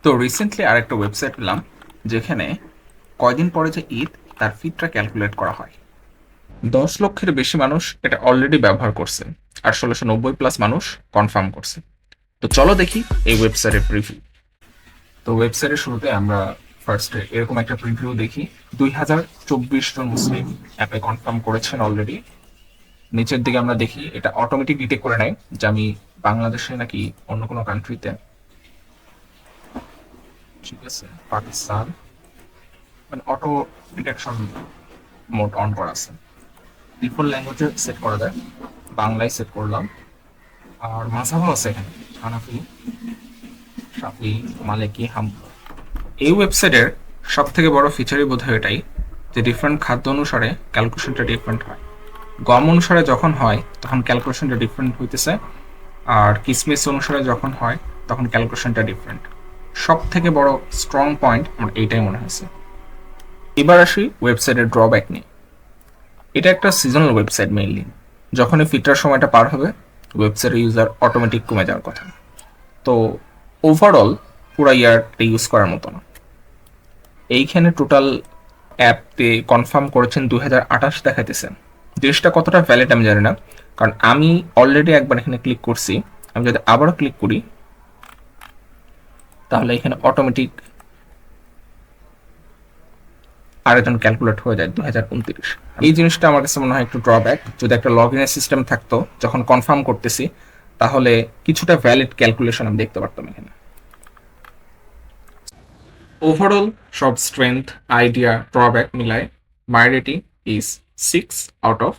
তো রিসেন্টলি আরেকটা ওয়েবসাইট পেলাম যেখানে কয়দিন পরে যে ঈদ তার ফিটটা ক্যালকুলেট করা হয়। 10 লক্ষের বেশি মানুষ এটা অলরেডি ব্যবহার করছে আর 1690+ মানুষ কনফার্ম করছে। তো চলো দেখি এই ওয়েবসাইটের প্রিভিউ। তো ওয়েবসাইটের শুরুতে আমরা ফার্স্টে এরকম একটা প্রিভিউ দেখি। 2024 জন মুসলিম অ্যাপে কনফার্ম করেছেন অলরেডি। নিচের দিকে আমরা দেখি এটা অটোমেটিক ডিটেক্ট করে নেয় যে আমি বাংলাদেশে নাকি অন্য কোনো কান্ট্রিতে। ঠিক আছে, পাকিস্তান, মানে অটো ডিটেকশন মোড অন করা আছে। ডিফল্ট ল্যাঙ্গুয়েজে সেট করা যায়, বাংলায় সেট করলাম। আর মাঝাবও আছে এখানে, হানাফি, শাফি, মালিকি, হাম। এই ওয়েবসাইটের সব থেকে বড় ফিচারই বোধ হয় এটাই যে ডিফারেন্ট খাদ্য অনুসারে ক্যালকুলেশনটা ডিফারেন্ট হয়। গম অনুসারে যখন হয় তখন ক্যালকুলেশনটা ডিফারেন্ট হইতেছে, আর কিসমিস অনুসারে যখন হয় তখন ক্যালকুলেশনটা ডিফারেন্ট। সব থেকে বড় স্ট্রং পয়েন্ট আমার এইটাই মনে হয়েছে। এবার আসি ওয়েবসাইটের ড্রব্যাক নিয়ে। এটা একটা সিজনাল ওয়েবসাইট মেইনলি। যখনই ফিটার সময়টা পার হবে ওয়েবসাইটের ইউজার অটোমেটিক কমে যাওয়ার কথা। তো ওভারঅল পুরো ইয়ারটা ইউজ করার মতো না। এইখানে টোটাল অ্যাপে কনফার্ম করেছেন 2028 দেখাইতেছে। জিনিসটা কতটা ভ্যালিড আমি জানি না, কারণ আমি অলরেডি একবার এখানে ক্লিক করছি। আমি যদি আবারও ক্লিক করি তাহলে এখানে অটোমেটিক আরেকজন ক্যালকুলেট হয়ে যায় 2029। এই জিনিসটা আমার কাছে মনে হয় একটু ড্রব্যাক। যদি একটা লগ ইনের সিস্টেম থাকতো যখন কনফার্ম করতেছি, তাহলে কিছুটা ভ্যালিড ক্যালকুলেশন আমি দেখতে পারতাম এখানে। ওভারঅল সব স্ট্রেংথ, আইডিয়া, ড্রব্যাক মিলায় মাই রেটিং ইজ 6/10।